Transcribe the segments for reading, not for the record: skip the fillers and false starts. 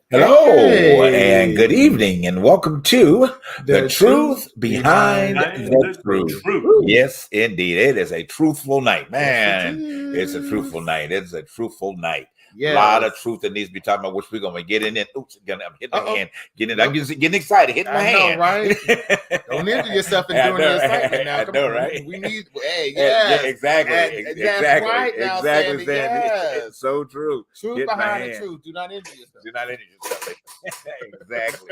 Hello and good Hey, evening, and welcome to The the truth Truth Behind behind the the Truth. truth. Truth. Woo. Yes, indeed. It is a truthful night, Yes, it man. It's a truthful is. night. It's a truthful night. A lot of Yes. truth that needs to be talked about, which we're going to get in. Oops, I'm hitting my Uh-oh. hand. I'm Nope. getting excited, hitting my I know, hand. right? Don't injure yourself in I doing know, the excitement now. I Come know, on. right? We need, hey, Yeah, yes. exactly. That's Exactly. right now, Exactly, Sandy. Sandy. Yes. So true. Truth Hit my behind the hand. truth. Do not injure yourself. Do not injure yourself. Exactly.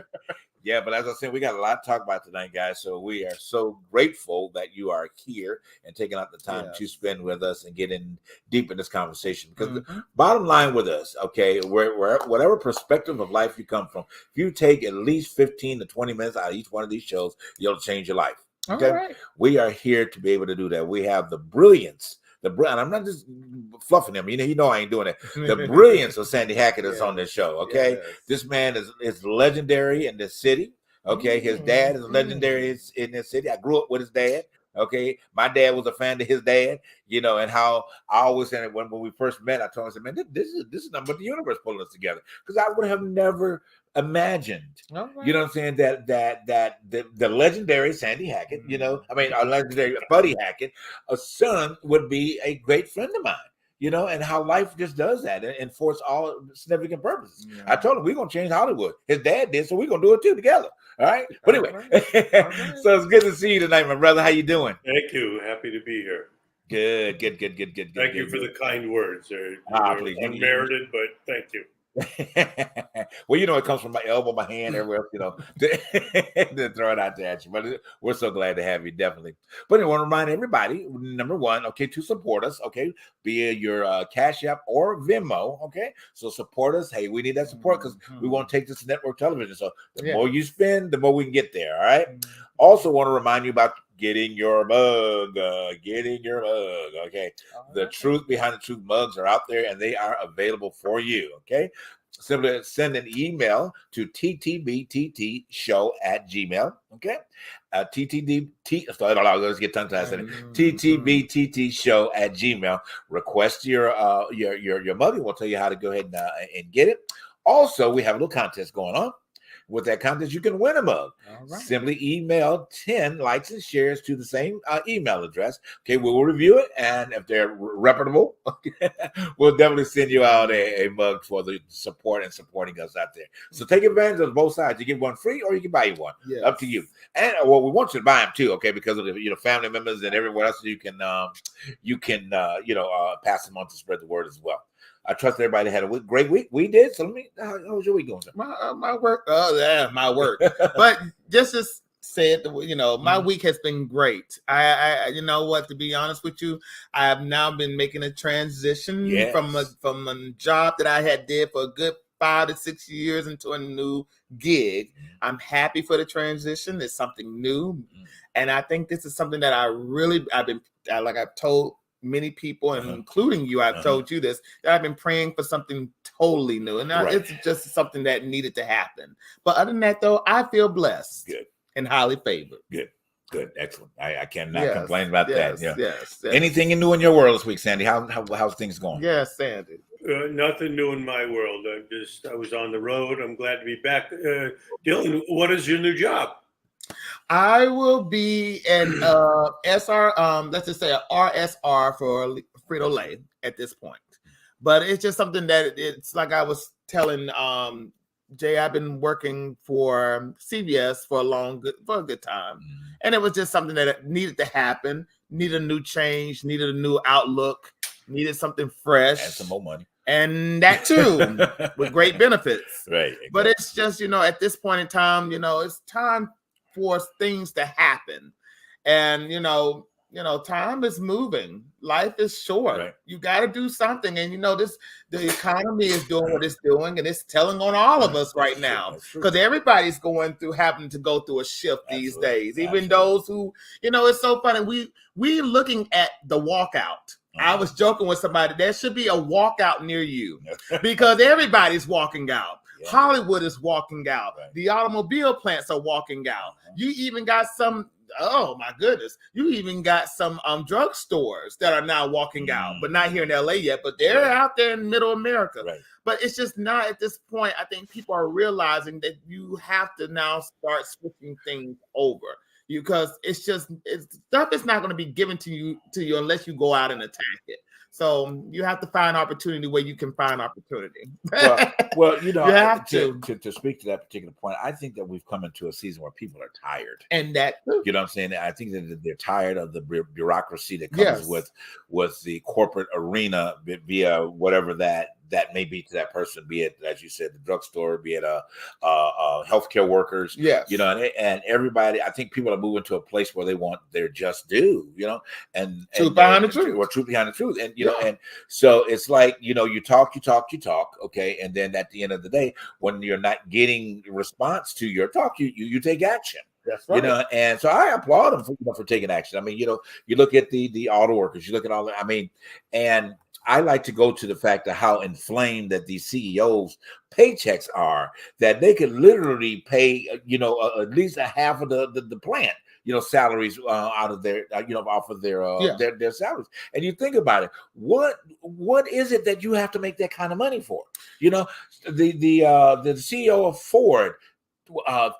Yeah, but as I said, we got a lot to talk about tonight, guys. So we are so grateful that you are here and taking out the time to Yes. spend with us and getting deep in this conversation. Because the Mhm. bottom line with us, okay, whatever perspective of life you come from, if you take at least 15 to 20 minutes out of each one of these shows, you'll change your life. All Okay, right. we are here to be able to do that. We have the brilliance. And I'm not just fluffing him. You know I ain't doing it. The brilliance of Sandy Hackett is on this show. Okay, Yes. this man is legendary in this city. Okay, his dad is legendary in this city. I grew up with his dad. Okay, my dad was a fan of his dad. And how I always said when we first met, I told him, I said, man, this is nothing but the universe pulling us together, because I would have never imagined. All right. You know what I'm saying? That the legendary Sandy Hackett, a legendary Buddy Hackett, a son, would be a great friend of mine. And how life just does that and for all significant purposes. Yeah. I told him we're gonna change Hollywood. His dad did, so we're gonna do it too together. All right. But anyway, All right. so it's good to see you tonight, my brother. How you doing? Thank you. Happy to be here. Good. Thank you for the kind words. They're Please. unmerited, but thank you. Well, it comes from my elbow, my hand, everywhere else, to throw it out there at you. But we're so glad to have you, definitely. But I want to remind everybody, number one, okay, to support us, okay, via your Cash App or Venmo, okay. So support us. Hey, we need that support because we want to take this to network television. So the more you spend, the more we can get there. All right. Also, want to remind you about getting your mug. Okay. The Truth Behind the Truth mugs are out there and they are available for you. Okay. Simply send an email to ttbttshow@gmail. Okay. Let's get tongue tied. ttbttshow@gmail. Request your mug, and we'll tell you how to go ahead and get it. Also, we have a little contest going on. With that contest, you can win a mug. Right. Simply email 10 likes and shares to the same email address. Okay, we'll review it, and if they're reputable, we'll definitely send you out a mug for the support and supporting us out there. So take advantage of both sides. You get one free, or you can buy one. Yes. Up to you. And we want you to buy them too, okay? Because of the family members and everywhere else, you can pass them on to spread the word as well. I trust everybody had a great week. We did. So how was your week going? My work. Oh yeah, my work. But just to say it, my week has been great. I you know what? To be honest with you, I have now been making a transition from a job that I had did for a good 5 to 6 years into a new gig. I'm happy for the transition. It's something new, and I think this is something that I've told many people, and including you, I've told you this, that I've been praying for something totally new, and it's just something that needed to happen. But other than that, though, I feel blessed, and highly favored. Good, excellent. I cannot complain about that. Yeah. Yes. Anything new in your world this week, Sandy? How's things going? Yes, Sandy. Nothing new in my world. I was on the road. I'm glad to be back. Dylan, what is your new job? I will be an SR, let's just say an RSR for Frito-Lay at this point. But it's just something that it's like I was telling Jay, I've been working for CBS for a good time. And it was just something that needed to happen, needed a new change, needed a new outlook, needed something fresh. And some more money. And that too, with great benefits. Right. Exactly. But it's just, at this point in time, it's time for things to happen. And time is moving, life is short. Right. You got to do something. And the economy is doing what it's doing, and it's telling on all of us right now, because everybody's having to go through a shift these days. Even those who, it's so funny, we looking at the walkout. I was joking with somebody, there should be a walkout near you, because everybody's walking out. Yeah. Hollywood is walking out. Right. The automobile plants are walking out. You even got some oh my goodness, you even got some drugstores that are now walking out, but not here in LA yet, but they're out there in middle America. Right. But it's just not at this point. I think people are realizing that you have to now start switching things over, because stuff is not going to be given to you unless you go out and attack it. So you have to find opportunity where you can find opportunity. Well, you know, you have to speak to that particular point, I think that we've come into a season where people are tired. And that, you know what I'm saying? I think that they're tired of the bureaucracy that comes with the corporate arena via whatever that may be to that person, be it, as you said, the drugstore, be it healthcare workers. Yes. You know, and everybody, I think people are moving to a place where they want their just due, you know, and truth behind the truth. Or truth behind the truth. And, you know, and so it's like, you know, you talk, okay. And then at the end of the day, when you're not getting response to your talk, you take action. That's right. You know, and so I applaud them for taking action. I mean, you know, you look at the auto workers, you look at all that. I mean, and I like to go to the fact of how inflamed that these CEOs' paychecks are, that they could literally pay, you know, at least a half of the plant, you know, salaries out of their, you know, off of their salaries. And you think about it, what is it that you have to make that kind of money for? You know, the CEO of Ford,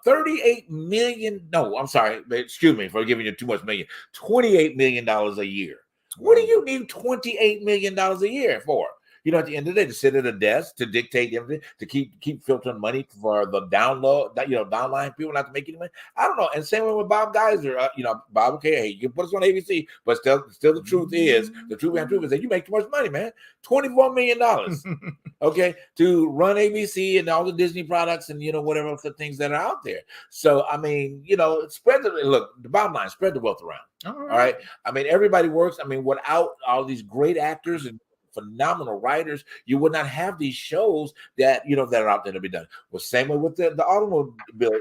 38 million. No, I'm sorry. Excuse me for giving you too much million. $28 million a year. What do you need $28 million a year for? You know, at the end of the day, to sit at a desk, to dictate everything, to keep filtering money for the downline people not to make any money. I don't know. And same way with Bob Geiser. You know, Bob, okay, hey, you can put us on ABC, but still the truth is that you make too much money, man. $24 million, okay, to run ABC and all the Disney products and, you know, whatever else the things that are out there. So, I mean, you know, the bottom line, spread the wealth around. All right. I mean, everybody works. I mean, without all these great actors and phenomenal writers, you would not have these shows that, you know, that are out there to be done. Well, same way with the automobile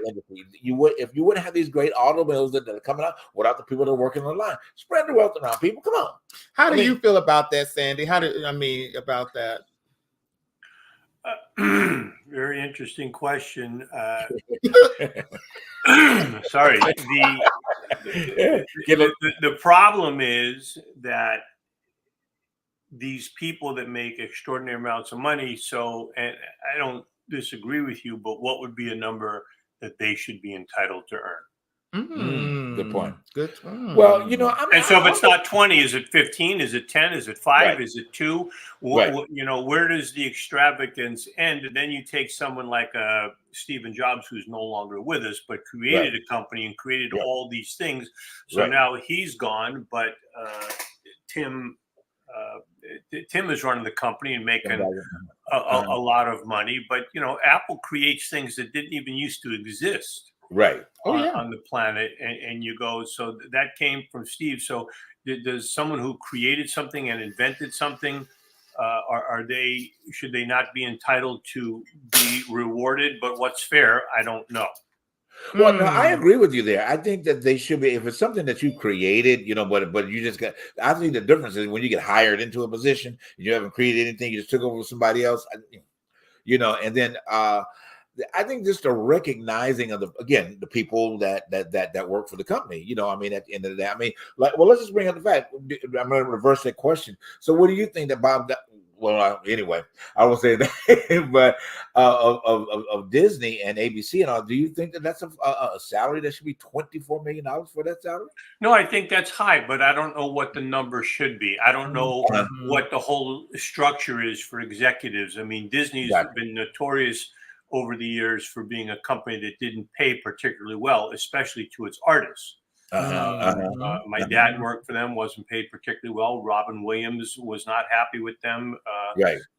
industry. If you wouldn't have these great automobiles that are coming out without the people that are working on the line. Spread the wealth around, people. Come on. How do you feel about that, Sandy? About that? Very interesting question. Sorry. The problem is that these people that make extraordinary amounts of money. So, and I don't disagree with you, but what would be a number that they should be entitled to earn? Good point. Good. Well, you know, so if it's not 20, is it 15? Is it 10? Is it 5? Right. Is it 2? Right. You know, where does the extravagance end? And then you take someone like Stephen Jobs, who's no longer with us, but created a company and created all these things. So now he's gone, but Tim is running the company and making a lot of money. But, you know, Apple creates things that didn't even used to exist on the planet. And you go, so that came from Steve. So does someone who created something and invented something, should they not be entitled to be rewarded? But what's fair, I don't know. Well, no, I agree with you there. I think that they should be, if it's something that you created, you know, but you just got, I think the difference is when you get hired into a position, you haven't created anything, you just took over with somebody else, you know, and then I think just the recognizing of the people that work for the company, you know, I mean, at the end of the day, I mean, like, well, let's just bring up the fact, I'm going to reverse that question. So what do you think that Bob, well, anyway, I will say that, but of Disney and ABC and all, do you think that that's a salary that should be $24 million for that salary? No, I think that's high, but I don't know what the number should be. I don't know what the whole structure is for executives. I mean, Disney's been notorious over the years for being a company that didn't pay particularly well, especially to its artists. My dad worked for them, wasn't paid particularly well. Robin Williams was not happy with them.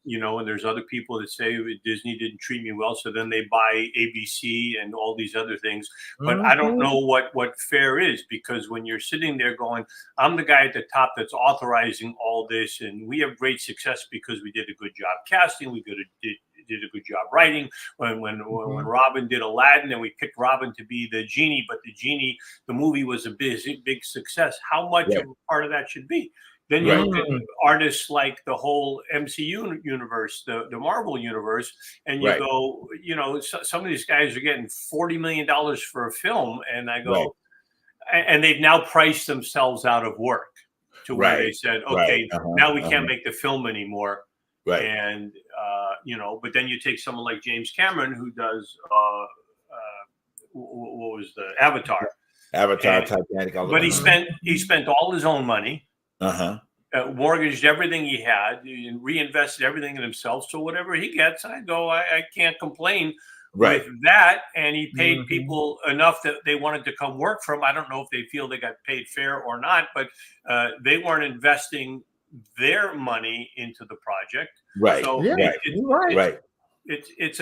You know, and there's other people that say Disney didn't treat me well, so then they buy ABC and all these other things. But I don't know what fair is, because when you're sitting there going, I'm the guy at the top that's authorizing all this, and we have great success because we did a good job casting, we did a good job writing. When Robin did Aladdin, and we picked Robin to be the genie, but the movie was a big success. How much of a part of that should be? Then you look at artists like the whole MCU universe, the Marvel universe, and you go, you know, some of these guys are getting $40 million for a film, and I go, and they've now priced themselves out of work to where they said, okay, now we can't make the film anymore. Right. And, but then you take someone like James Cameron, who does, what was the Avatar, Titanic. But he spent all his own money, mortgaged everything he had, and reinvested everything in himself. So whatever he gets, I can't complain with that. And he paid people enough that they wanted to come work for him. I don't know if they feel they got paid fair or not, but they weren't investing their money into the project. Right. So it's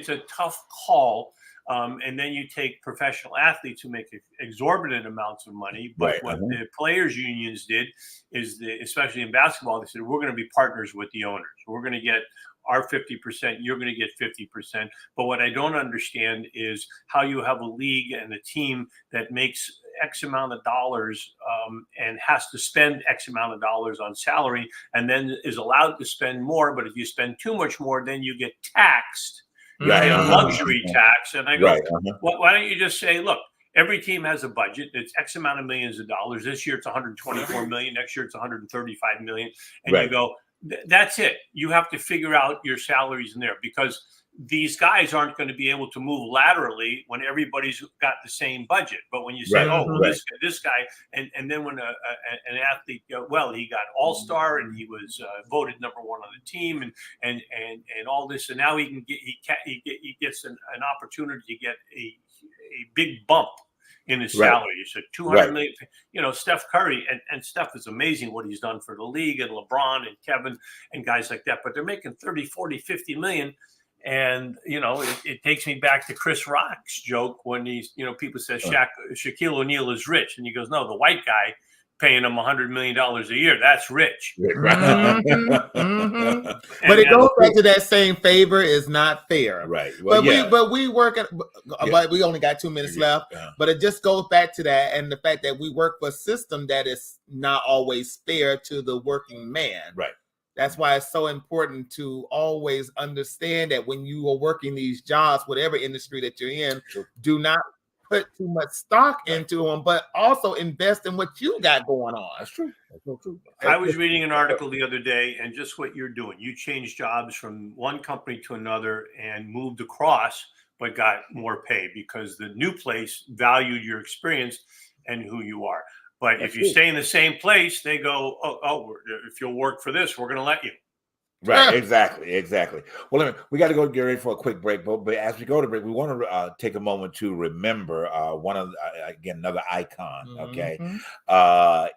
a tough call. And then you take professional athletes who make exorbitant amounts of money. But what the players' unions did is, especially in basketball, they said, we're going to be partners with the owners. We're going to get our 50%, you're going to get 50%. But what I don't understand is how you have a league and a team that makes X amount of dollars and has to spend X amount of dollars on salary, and then is allowed to spend more. But if you spend too much more, then you get taxed. You pay a luxury tax. And I go, why don't you just say, look, every team has a budget. It's X amount of millions of dollars. This year it's 124 million. Next year it's 135 million. And you go, that's it. You have to figure out your salaries in there, because these guys aren't going to be able to move laterally when everybody's got the same budget. But when you say, this guy, and then when an athlete, he got all-star and he was voted #1 on the team and all this, and now he gets an opportunity to get a big bump in his salary. So 200 million, Steph Curry, and Steph is amazing what he's done for the league, and LeBron and Kevin and guys like that, but they're making 30, 40, 50 million. And, it takes me back to Chris Rock's joke when he's, people say Shaquille O'Neal is rich. And he goes, no, the white guy paying him $100 million a year, that's rich. But it goes back to that same favor is not fair. Right. But we work at, but we only got 2 minutes left. But it just goes back to that, and the fact that we work for a system that is not always fair to the working man. Right. That's why it's so important to always understand that when you are working these jobs, whatever industry that you're in, do not put too much stock into them, but also invest in what you got going on. That's true. That's so true. I was reading an article the other day, and just what you're doing. You changed jobs from one company to another and moved across, but got more pay because the new place valued your experience and who you are. But if you stay in the same place, they go, if you'll work for this, we're going to let you. Right, exactly. Well, we got to go get ready for a quick break. But as we go to break, we want to take a moment to remember another icon,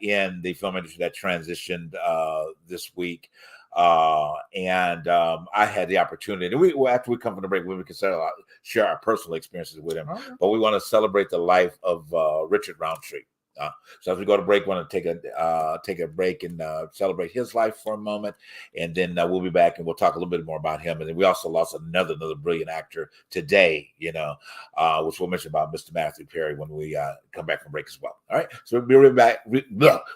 in the film industry that transitioned this week. And I had the opportunity, and after we come from the break, we can share our personal experiences with him. But we want to celebrate the life of Richard Roundtree. So as we go to break, we want to take a break and celebrate his life for a moment, and then we'll be back and we'll talk a little bit more about him. And then we also lost another brilliant actor today, which we'll mention about Mr. Matthew Perry when we come back from break as well. All right, so we'll be right back.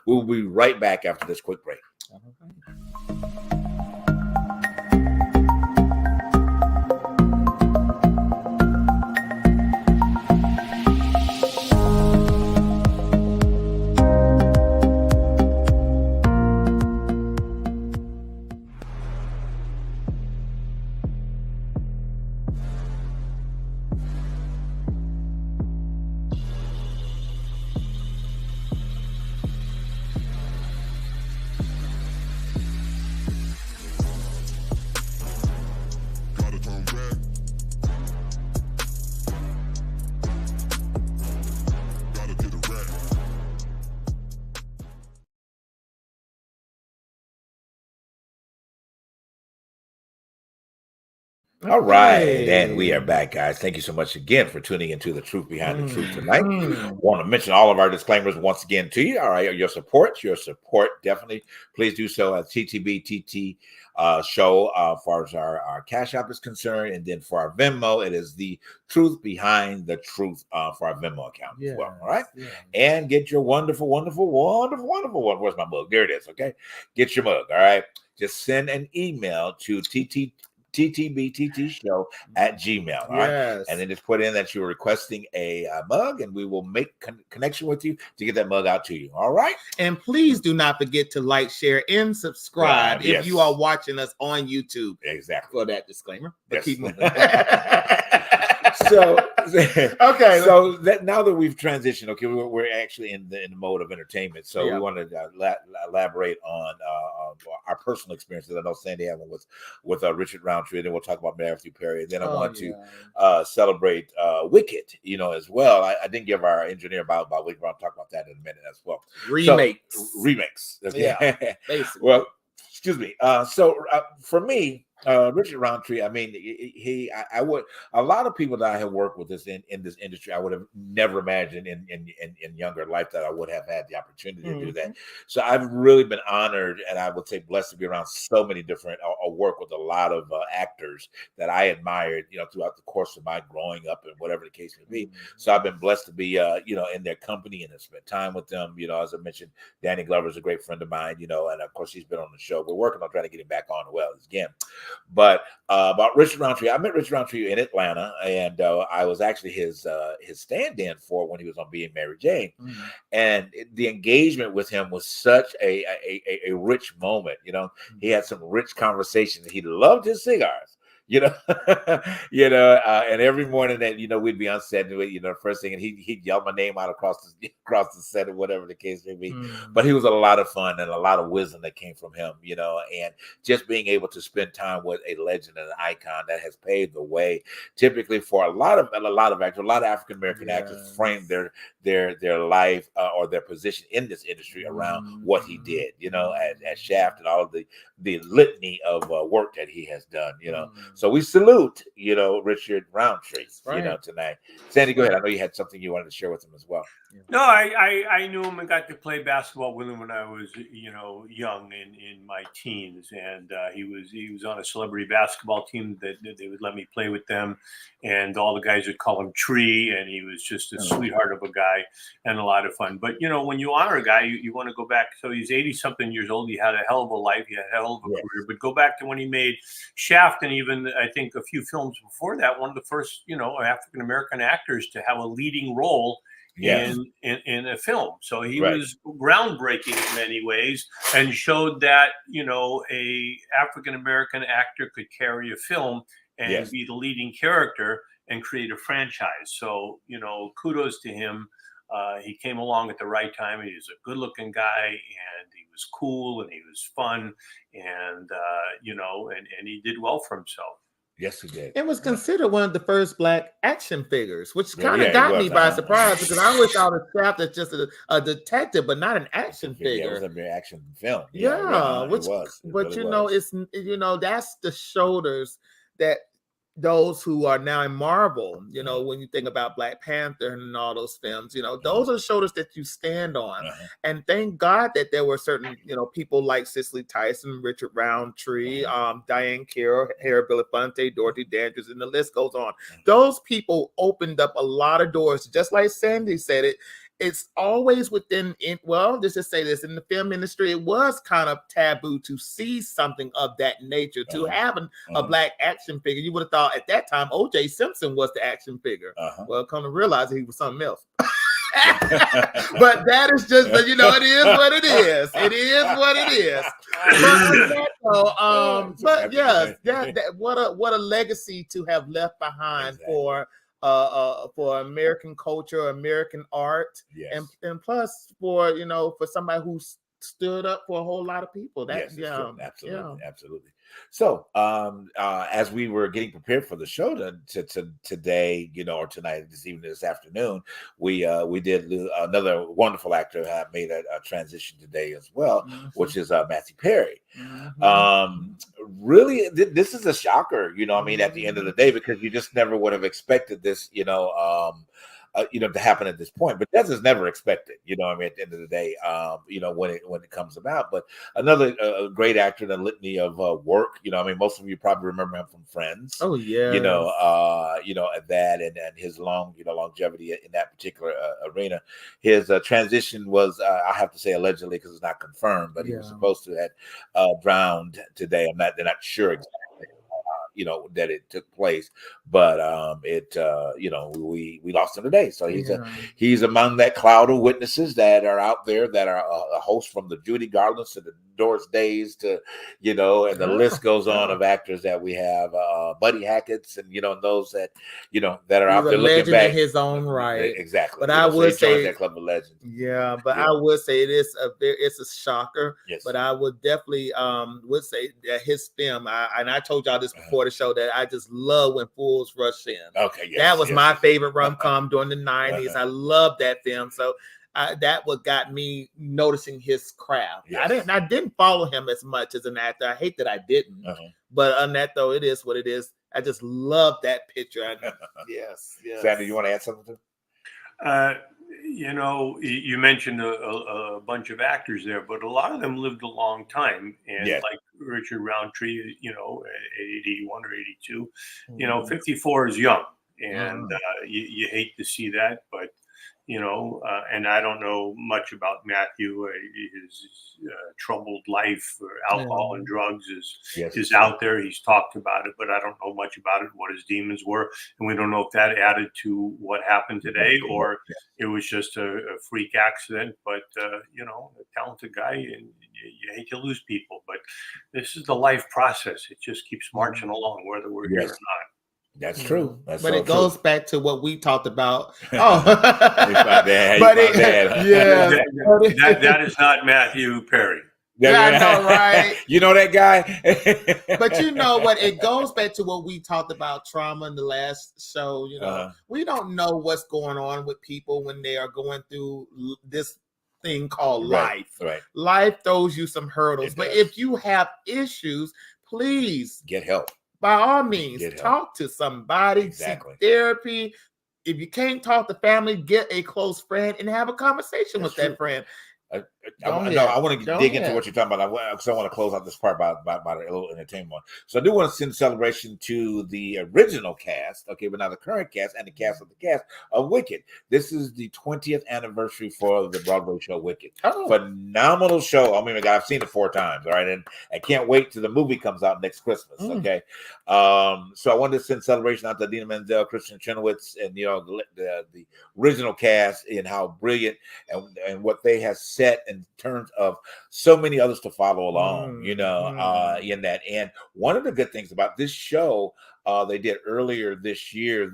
We'll be right back after this quick break. All right, and we are back, guys. Thank you so much again for tuning into The Truth Behind the Truth tonight. Want to mention all of our disclaimers once again to you. All right, your support, definitely. Please do so at TTBTT show as far as our Cash App is concerned, and then for our Venmo, it is The Truth Behind the Truth for our Venmo account as well. All right, and get your wonderful. Where's my mug? There it is. Okay, get your mug. All right, just send an email to ttbttshow@gmail. All right. And then just put in that you're requesting a mug, and we will make connection with you to get that mug out to you. All right. And please do not forget to like, share, and subscribe if you are watching us on YouTube. Exactly. For that disclaimer. But keep moving. So okay. So that now that we've transitioned, okay, we're actually in the mode of entertainment. So we want to elaborate on our personal experiences. I know Sandy had one with Richard Roundtree, and then we'll talk about Matthew Perry. And then I want to celebrate Wicked, as well. I didn't give our engineer about Wicked, but I'll talk about that in a minute as well. Remakes. Yeah. Basically. Well, excuse me. So for me, Richard Roundtree, I mean, I would, a lot of people that I have worked with this in this industry, I would have never imagined in younger life that I would have had the opportunity to do that. So I've really been honored, and I would say blessed to be around so many different, or work with a lot of actors that I admired, throughout the course of my growing up and whatever the case may be. So I've been blessed to be, in their company and to spend time with them. As I mentioned, Danny Glover is a great friend of mine, and of course he's been on the show. We're working on trying to get him back on again. But about Richard Roundtree, I met Richard Roundtree in Atlanta, and I was actually his stand-in for when he was on Being Mary Jane. And the engagement with him was such a rich moment. He had some rich conversations. He loved his cigars. And every morning that we'd be on set, and first thing, and he'd yell my name out across the set or whatever the case may be. But he was a lot of fun and a lot of wisdom that came from him, and just being able to spend time with a legend and an icon that has paved the way, typically for a lot of actors, a lot of African American actors frame their life or their position in this industry around what he did, at Shaft and all of the litany of work that he has done, So we salute, Richard Roundtree, tonight. Sandy, go ahead. I know you had something you wanted to share with him as well. No, I knew him and got to play basketball with him when I was, young in my teens, and he was on a celebrity basketball team that they would let me play with them, and all the guys would call him Tree, and he was just a sweetheart of a guy and a lot of fun. But when you honor a guy, you want to go back. So he's 80-something years old. He had a hell of a life. He had a hell of a career. But go back to when he made Shaft, and even I think a few films before that, one of the first African American actors to have a leading role in a film. So he was groundbreaking in many ways, and showed that a African American actor could carry a film and be the leading character and create a franchise. So kudos to him. He came along at the right time. He was a good-looking guy, and he was cool, and he was fun, and and he did well for himself. Yes, he did. It was considered one of the first Black action figures, which kind of got me by surprise, because I always thought of Shaft as just a detective, but not an action figure. It was a very action film. It was. But it's that's the shoulders that those who are now in Marvel, when you think about Black Panther and all those films, those are the shoulders that you stand on. And thank God that there were certain, people like Cicely Tyson, Richard Roundtree, Diane Carroll, Harry Belafonte, Dorothy Dandridge, and the list goes on. Those people opened up a lot of doors. Just like Sandy said it, it's always within, just to say this, in the film industry, it was kind of taboo to see something of that nature, to have a Black action figure. You would have thought at that time O.J. Simpson was the action figure. Well, come to realize he was something else. But that is just, it is what it is. It is what it is. But yes, what a legacy to have left behind for American culture, American art, and plus for somebody who stood up for a whole lot of people. Absolutely. So as we were getting prepared for the show today, or tonight, this evening, this afternoon, we did another wonderful actor made a transition today as well, which is Matthew Perry. Really, this is a shocker, at the end of the day, because you just never would have expected this, to happen at this point. But that's just never expected, at the end of the day, when it comes about. But another great actor in a litany of work, most of you probably remember him from Friends. Oh yeah. That and his longevity in that particular arena. His transition was, I have to say allegedly, because it's not confirmed, but he was supposed to have drowned today. They're not sure exactly. that it took place. But we lost him today. So he's among that cloud of witnesses that are out there that are a host from the Judy Garlands to the Doris Days to, and the list goes on of actors that we have, Buddy Hackett's and, those that, that are out there looking back. In his own right. Exactly. But I would say that club of legends. Yeah, but I would say it's a shocker. Yes. But I would definitely would say that his film, and I told y'all this before the show, that I just love When Fools Rush In. Okay, yes, that was my favorite rom-com during the 90s. I love that film. So that what got me noticing his craft. Yes. I didn't follow him as much as an actor. I hate that I didn't. But on that though, it is what it is. I just love that picture. Yes. Sandy, you want to add something to? You mentioned a bunch of actors there, but a lot of them lived a long time. And like Richard Roundtree, at 81 or 82, 54 is young. And you hate to see that, but and I don't know much about Matthew. His troubled life, or alcohol and drugs is out there. He's talked about it, but I don't know much about it, what his demons were. And we don't know if that added to what happened today or it was just a freak accident. But, a talented guy, and you hate to lose people. But this is the life process. It just keeps marching along, whether we're here or not. That's true. But it goes back to what we talked about. That is not Matthew Perry. I know, right? You know that guy. But you know what? It goes back to what we talked about trauma in the last show. We don't know what's going on with people when they are going through this thing called life. Right. Life throws you some hurdles. But if you have issues, please get help. By all means, talk to somebody, seek therapy. If you can't talk to family, get a close friend and have a conversation with that friend. I want to dig into what you're talking about because I want to close out this part by a little entertainment. So I do want to send celebration to the original cast, but now the current cast and the cast of Wicked. This is the 20th anniversary for the Broadway show Wicked. Phenomenal show. I mean, I've seen it 4 times, all right, and I can't wait till the movie comes out next Christmas. Okay, so I wanted to send celebration out to Dina Menzel, Christian Chenoweth, and the original cast and how brilliant and what they have set in terms of so many others to follow along, in that. And one of the good things about this show they did earlier this year,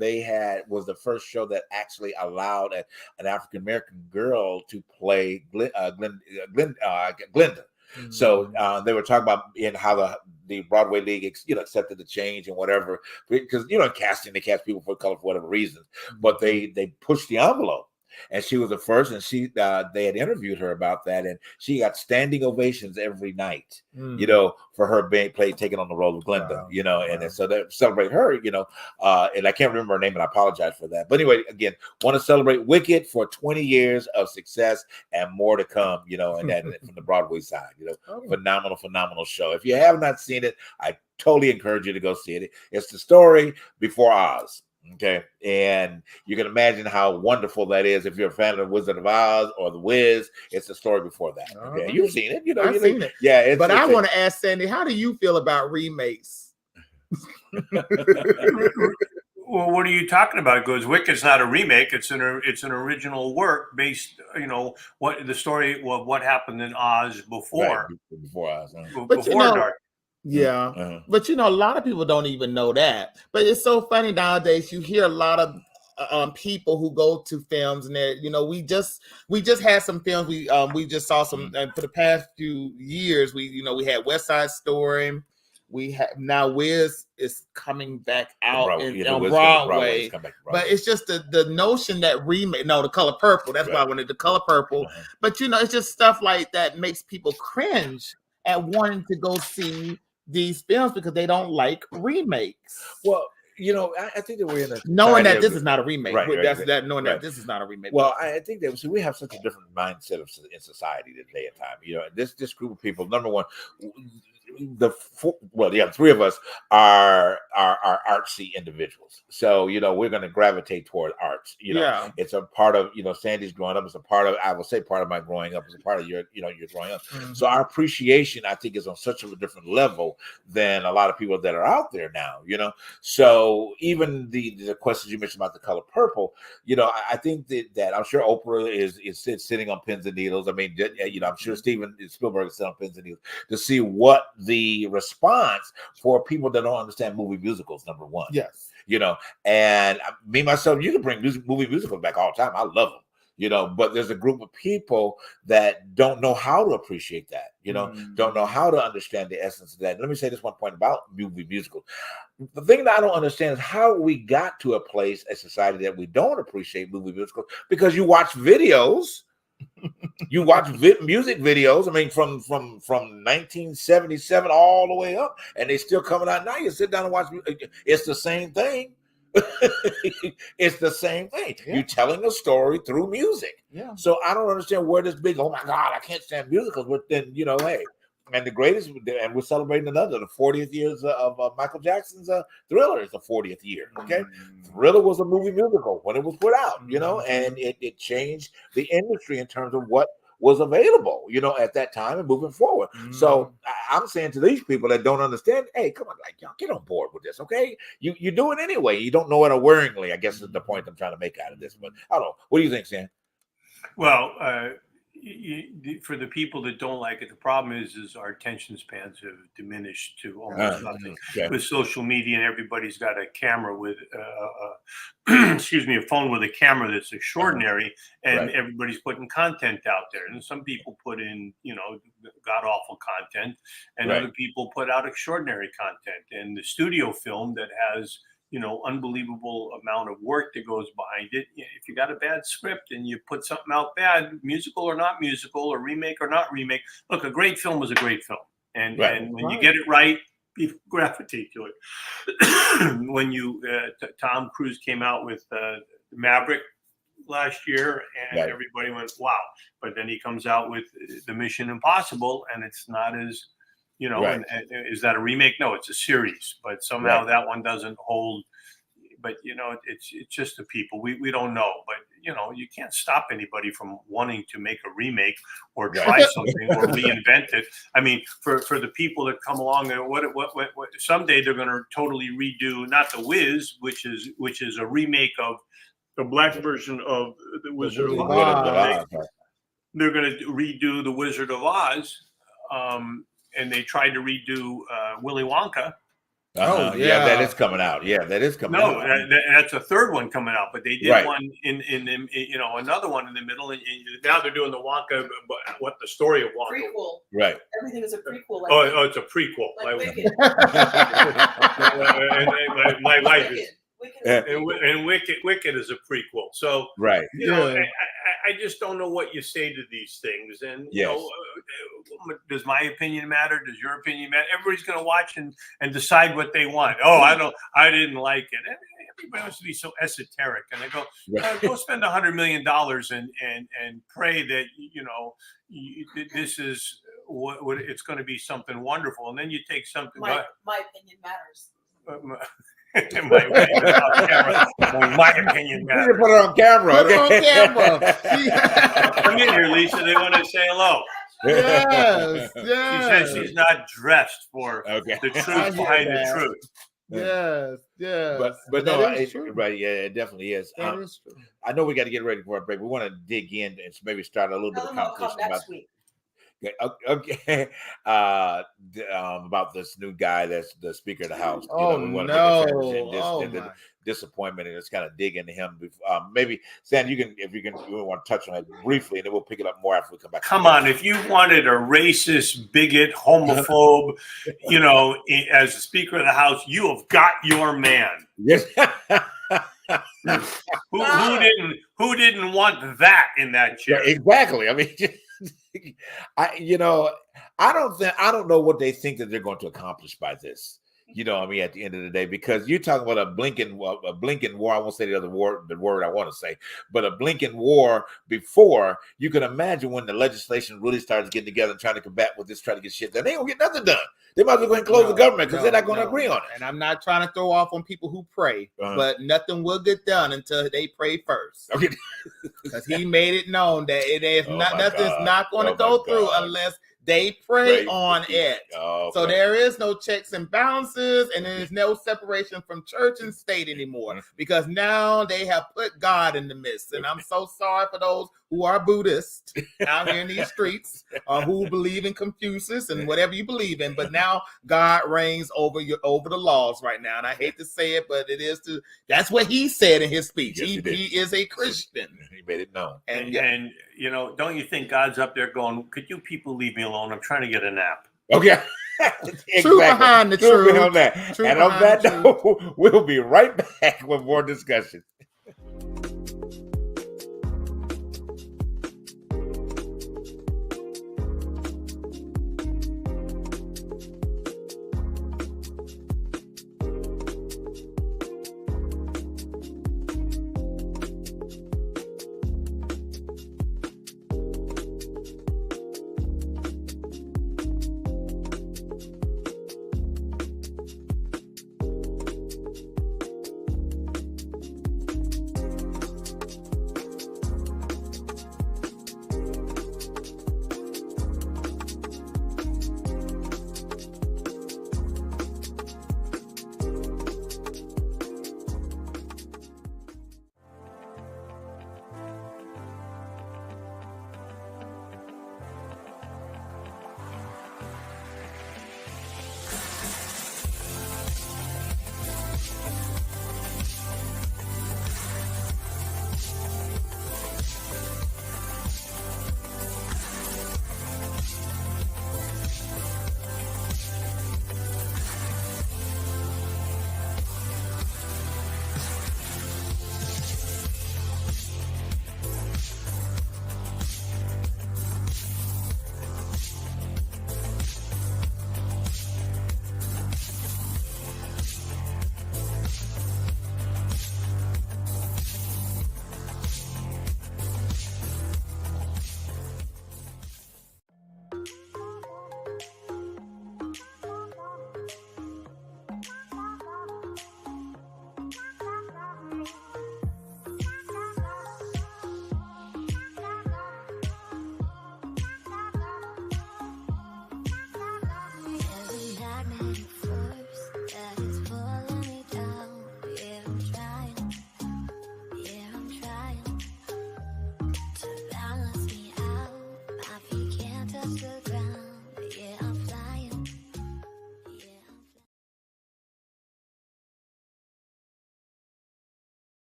was the first show that actually allowed an African American girl to play Glenda. So they were talking about how the Broadway League, accepted the change and whatever, because in casting they cast people for color for whatever reasons, but they pushed the envelope. And she was the first, and they had interviewed her about that, and she got standing ovations every night, for her taking on the role of Glenda, and so they celebrate her, and I can't remember her name, and I apologize for that. But anyway, again, want to celebrate Wicked for 20 years of success and more to come, and that from the Broadway side, phenomenal show. If you have not seen it, I totally encourage you to go see it. It's the story before Oz. Okay, and you can imagine how wonderful that is if you're a fan of Wizard of Oz or The Wiz. It's the story before that. Okay, you've seen it. I've seen it. Yeah, but I want to ask Sandy, how do you feel about remakes? Well, what are you talking about? Because Wicked's not a remake; it's an original work based, what the story of what happened in Oz before Oz, before Dark. Yeah, but a lot of people don't even know that. But it's so funny nowadays. You hear a lot of people who go to films, and we just had some films. We just saw some for the past few years. We had West Side Story. We have now Wiz is coming back out on Broadway. But it's just the notion that remake. No, The Color Purple. That's why I wanted The Color Purple. But it's just stuff like that makes people cringe at wanting to go see these films because they don't like remakes. Well, I think that we're in a knowing that this is not a remake. Knowing that this is not a remake. Well, I think that we have such a different mindset in society today at time. This group of people. Number one, three of us are artsy individuals. So, we're going to gravitate toward arts. It's a part of, Sandy's growing up. It's a part of, I will say part of my growing up. It's a part of your growing up. Mm-hmm. So our appreciation, I think, is on such a different level than a lot of people that are out there now, So even the questions you mentioned about the color purple, I think that I'm sure Oprah is sitting on pins and needles. I mean, I'm sure Steven Spielberg is sitting on pins and needles to see what the response for people that don't understand movie musicals, number one. Yes. And me, myself, you can bring movie musicals back all the time. I love them, but there's a group of people that don't know how to appreciate that, don't know how to understand the essence of that. Let me say this one point about movie musicals. The thing that I don't understand is how we got to a place, a society that we don't appreciate movie musicals, because you watch videos. You watch music videos. I mean, from 1977 all the way up, and they still coming out now. You sit down and watch. It's the same thing. It's the same thing. Yeah. You're telling a story through music. Yeah. So I don't understand where this big. Oh my God, I can't stand musicals. But then hey. And the greatest, and we're celebrating the 40th years of Michael Jackson's Thriller is the 40th year. Okay, Thriller was a movie musical when it was put out, and it changed the industry in terms of what was available, at that time and moving forward. So I'm saying to these people that don't understand, hey, come on, y'all get on board with this, okay? You do it anyway. You don't know it unwillingly, I guess is the point I'm trying to make out of this. But I don't know. What do you think, Sam? Well, for the people that don't like it, the problem is our attention spans have diminished to almost nothing. Okay. With social media, and everybody's got a camera with, a phone with a camera that's extraordinary, and everybody's putting content out there. And some people put in, god awful content, and other people put out extraordinary content. And the studio film that has unbelievable amount of work that goes behind it. If you got a bad script and you put something out bad, musical or not musical, or remake or not remake, look, a great film was a great film. And when you get it right, people gravitate to it. When Tom Cruise came out with Maverick last year, and everybody went, wow. But then he comes out with the Mission Impossible, and it's not as and is that a remake? No, it's a series, but somehow that one doesn't hold. But it's just the people. We don't know, but you can't stop anybody from wanting to make a remake or try something or reinvent it. I mean, for the people that come along, what someday they're going to totally redo not The Wiz, which is a remake of the black version of the Wizard of Oz. They're going to redo the Wizard of Oz. And they tried to redo Willy Wonka. That is coming out. Yeah, that is coming out. No, that's a third one coming out. But they did one in another one in the middle, and now they're doing the Wonka. What the story of Wonka? Prequel. Right. Everything is a prequel. It's a prequel. Like Wicked. And my wife is. And Wicked is a prequel. So I just don't know what you say to these things. And does my opinion matter? Does your opinion matter? Everybody's going to watch and decide what they want. Oh, I didn't like it. Everybody wants to be so esoteric. And I go spend $100 million and pray that this is what it's going to be something wonderful. And then you take something. My opinion matters. My opinion matters. Put it on camera. Put it on camera. Come in here, Lisa. They want to say hello. Yes. She says she's not dressed for the truth behind the truth. Yes. But no, right? Yeah, it definitely is. That is true. I know we got to get ready for a break. We want to dig in and maybe start a little bit of conversation about next week. Okay. About this new guy that's the Speaker of the House. The disappointment, and just kind of dig into him. Maybe Sam, you want to touch on it briefly, and then we'll pick it up more after we come back. Come on, if you wanted a racist, bigot, homophobe, as the Speaker of the House, you have got your man. Yes. Who didn't want that in that chair? Yeah, exactly. I mean. I don't know what they think that they're going to accomplish by this. You know what I mean? At the end of the day, because you're talking about a blinking war. I won't say the word I want to say, but a blinking war before. You can imagine when the legislation really starts getting together and trying to combat with this, trying to get shit done. They ain't gonna get nothing done. They might as well go ahead and close the government because they're not going to agree on it. And I'm not trying to throw off on people who pray, but nothing will get done until they pray first. Okay, because he made it known that it is nothing's not going to go through unless they pray on it. So there is no checks and balances, and there is no separation from church and state anymore, because now they have put God in the midst. And I'm so sorry for those who are Buddhists out here in these streets, or who believe in Confucius and whatever you believe in. But now God reigns over the laws right now. And I hate to say it, but that's what he said in his speech. Yes, he is a Christian. He made it known. And you know, don't you think God's up there going, could you people leave me alone? I'm trying to get a nap. Okay. Exactly. True behind the truth. Behind that. And on that note, we'll be right back with more discussion.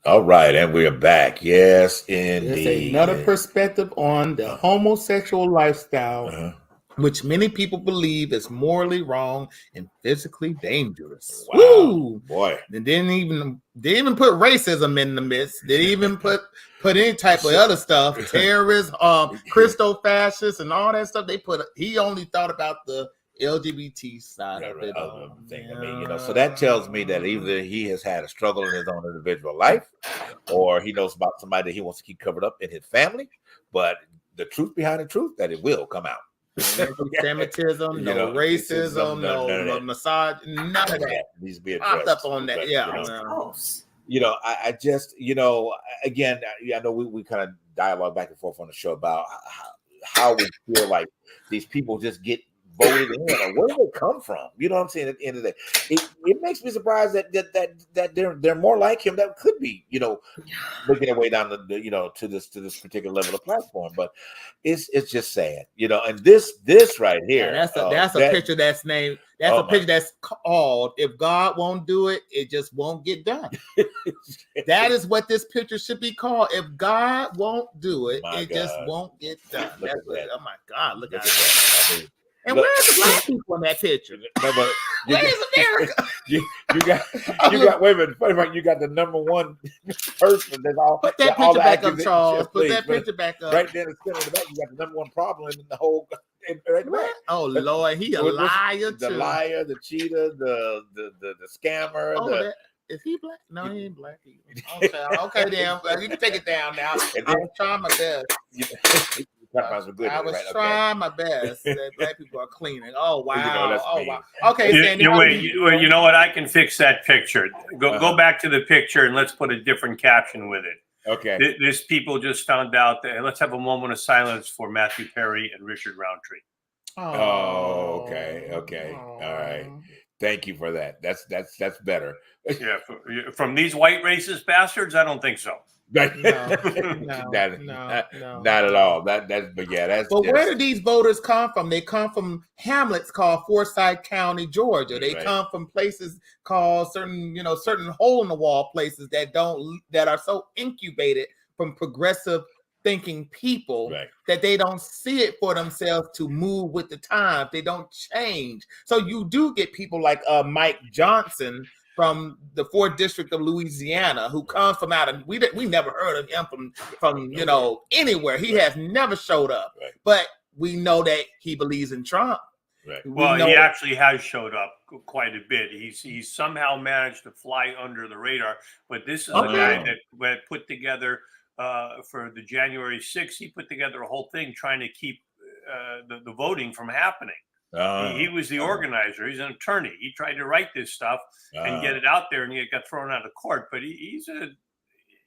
All right, and we're back. Yes, indeed. There's another perspective on the homosexual lifestyle, which many people believe is morally wrong and physically dangerous. Wow. Woo! Boy. And didn't even put racism in the midst. They didn't even put any type of other stuff, terrorists, Christo-fascists, and all that stuff. He only thought about the LGBT side of it. I mean, you know, so that tells me that either he has had a struggle in his own individual life, or he knows about somebody that he wants to keep covered up in his family. But the truth behind the truth, that it will come out. Anti-Semitism, no racism, no massage, none of that needs to be popped up on that. You know, I just, you know, again, I know we kind of dialogue back and forth on the show about how we feel like these people just get voted in, or where do they come from? You know what I'm saying? At the end of the day, it makes me surprised that they're more like him. That could be, you know, making their way down the you know, to this particular level of platform. But it's just sad, you know. And this right here, that's a picture that's named. That's a picture that's called "If God Won't Do It, It Just Won't Get Done." That is what this picture should be called. If God won't do it, just won't get done. Oh my God! Look at that. And where's the black people in that picture? No, but Where's America? you got wait a minute, funny part, you got the number one person that's all. Put that all picture the back up, accusations. Charles. Put Please, that picture back up. Right there in the center of the back, you got the number one problem in the whole. Right What? back. Oh Lord, he a liar too. The liar, the cheater, the scammer. Is he black? No, he ain't black. Okay, then you can take it down now. I was trying my best. I was trying my best. That black people are cleaning. Oh wow! Wow! Okay, Sandy. You know what? I can fix that picture. Go back to the picture and let's put a different caption with it. Okay. This people just found out that. Let's have a moment of silence for Matthew Perry and Richard Roundtree. Oh, okay. All right. Thank you for that. That's better. Yeah, from these white racist bastards, I don't think so. No, not at all. But where do these voters come from? They come from hamlets called Forsyth County, Georgia. They come from places called certain hole in the wall places that are so incubated from progressive thinking people that they don't see it for themselves to move with the times. They don't change. So you do get people like Mike Johnson from the 4th District of Louisiana, who comes from out of we never heard of him from anywhere. He has never showed up, but we know that he believes in Trump. Right. Well, he actually has showed up quite a bit. He's somehow managed to fly under the radar. But this is a guy that put together for the January 6th. He put together a whole thing trying to keep the voting from happening. He was the organizer. He's an attorney. He tried to write this stuff and get it out there, and it got thrown out of court. But he's a,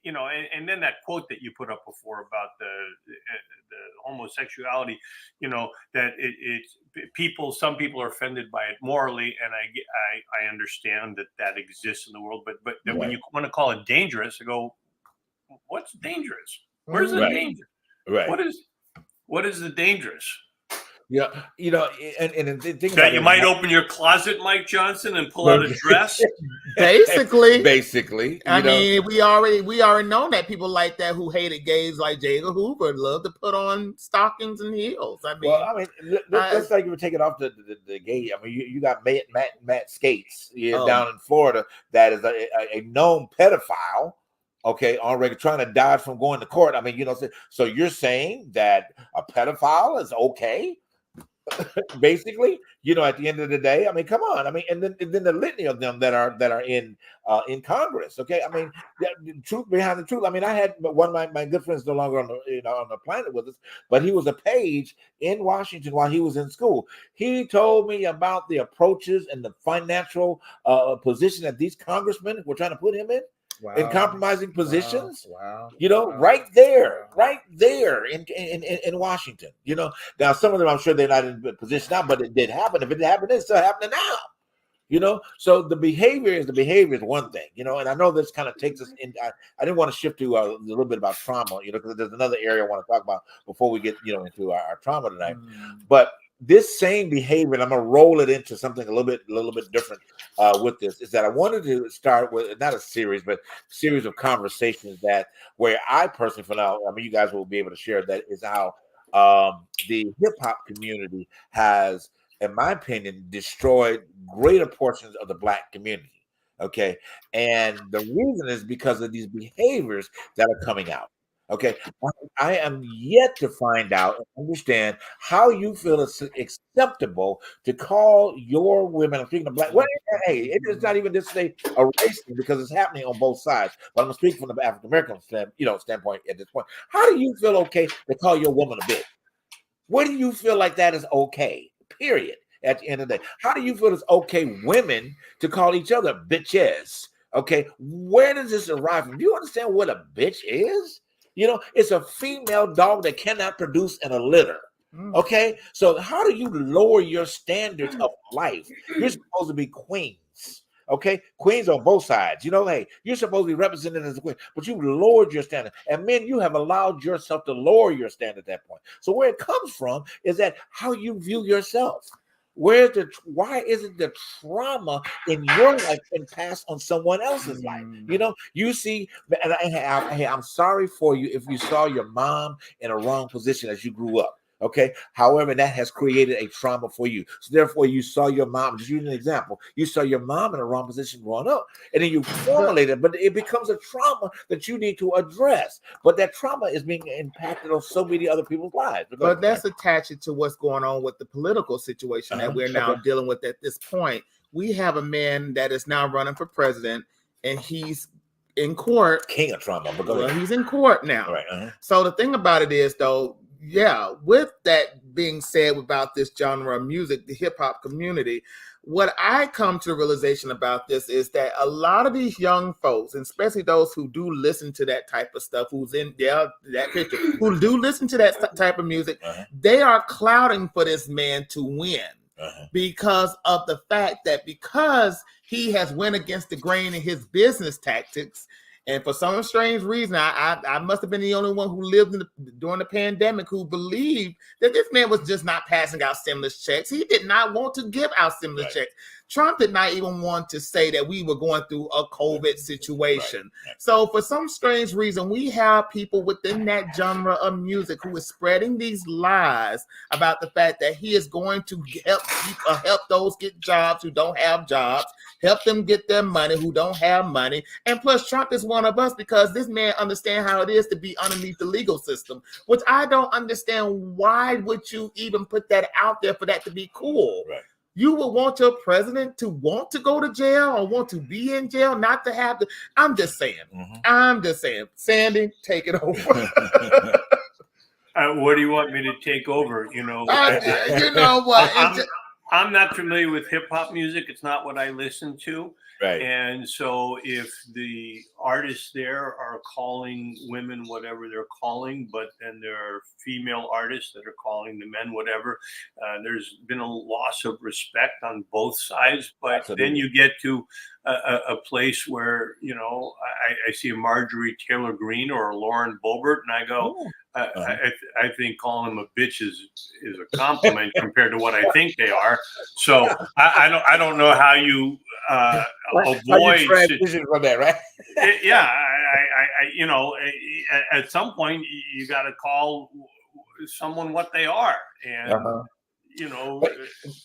and then that quote that you put up before about the homosexuality, that some people are offended by it morally, and I understand that exists in the world. But that when you want to call it dangerous, I go, what's dangerous? Where's the danger? Right. What is the dangerous? Yeah, and the thing that you might open your closet, Mike Johnson, and pull out a dress. Basically. I mean, we already know that people like that who hated gays, like J. Edgar Hoover, love to put on stockings and heels. I mean, let's not even take it off the gay. I mean, you got Matt Skates down in Florida that is a known pedophile. Okay, already trying to dodge from going to court. I mean, so you're saying that a pedophile is okay? Basically, at the end of the day, I mean, come on. I mean, and then the litany of them that are in Congress. Okay, I mean, the truth behind the truth. I mean, I had one of my good friends no longer on the planet with us, but he was a page in Washington while he was in school. He told me about the approaches and the financial position that these congressmen were trying to put him in. Wow. In compromising positions, wow. right there in Washington. Now some of them I'm sure they're not in position now, but it did happen. If it happened, it's still happening now. So the behavior is one thing, and I know this kind of takes us in. I didn't want to shift to a little bit about trauma, because there's another area I want to talk about before we get into our trauma tonight, but. This same behavior, and I'm going to roll it into something a little bit different with this, is that I wanted to start with not a series, but a series of conversations where I personally, for now, I mean, you guys will be able to share that, is how the hip hop community has, in my opinion, destroyed greater portions of the Black community. Okay. And the reason is because of these behaviors that are coming out. Okay, I am yet to find out and understand how you feel it's acceptable to call your women. I'm speaking of Black. Well, hey, it is not even just a race thing because it's happening on both sides. But I'm speaking from the African American standpoint at this point. How do you feel okay to call your woman a bitch? Where do you feel like that is okay? Period. At the end of the day, how do you feel it's okay women to call each other bitches? Okay, where does this arrive from? Do you understand what a bitch is? It's a female dog that cannot produce in a litter. Okay, so how do you lower your standards of life? You're supposed to be queens. Okay, queens on both sides. Hey, you're supposed to be represented as a queen, but you lowered your standard. And men, you have allowed yourself to lower your standard at that point. So where it comes from is that how you view yourself. Why isn't the trauma in your life been passed on someone else's life? You see, and I'm sorry for you if you saw your mom in a wrong position as you grew up. Okay. However, that has created a trauma for you. So therefore, you saw your mom, just using an example, you saw your mom in a wrong position growing up, and then you formulate it, but it becomes a trauma that you need to address. But that trauma is being impacted on so many other people's lives. But that's attached to what's going on with the political situation that we're now dealing with at this point. We have a man that is now running for president, and he's in court. King of trauma. But go ahead. He's in court now. Right. So the thing about it is, though, with that being said about this genre of music, the hip hop community, what I come to the realization about this is that a lot of these young folks, and especially those who do listen to that type of stuff, who do listen to that type of music, they are clouding for this man to win. Because of the fact that because he has went against the grain in his business tactics, and for some strange reason, I must have been the only one who lived during the pandemic who believed that this man was just not passing out stimulus checks. He did not want to give out stimulus checks. Trump did not even want to say that we were going through a COVID situation. So for some strange reason, we have people within that genre of music who is spreading these lies about the fact that he is going to help those get jobs who don't have jobs, help them get their money who don't have money. And plus, Trump is one of us because this man understands how it is to be underneath the legal system, which I don't understand. Why would you even put that out there for that to be cool? You would want your president to want to go to jail or want to be in jail, not to have to. I'm just saying. Sandy, take it over. What do you want me to take over? You know what? I'm not familiar with hip hop music. It's not what I listen to. And so if the artists there are calling women whatever they're calling, but then there are female artists that are calling the men whatever, there's been a loss of respect on both sides. But then you get to a place where, I see a Marjorie Taylor Greene or a Lauren Boebert, and I go, I think calling them a bitch is a compliment compared to what I think they are. So I don't know how you avoid transition from that, right? At some point you got to call someone what they are, and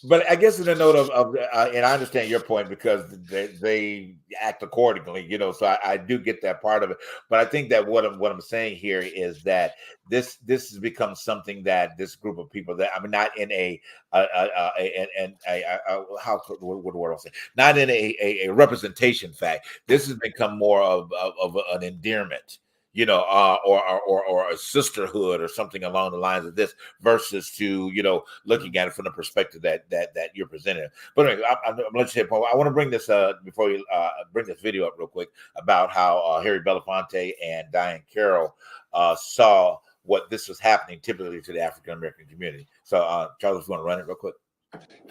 but I guess in the note of and I understand your point because they act accordingly, so I do get that part of it. But I think that what I'm saying here is that this has become something that this group of people that not in not in a representation fact. This has become more of an endearment. Or a sisterhood or something along the lines of this versus to, looking at it from the perspective that you're presenting. But anyway, I'm going to let you say, Paul, I want to bring this, before you bring this video up real quick about how Harry Belafonte and Diane Carroll saw what this was happening typically to the African-American community. So Charles, if you want to run it real quick.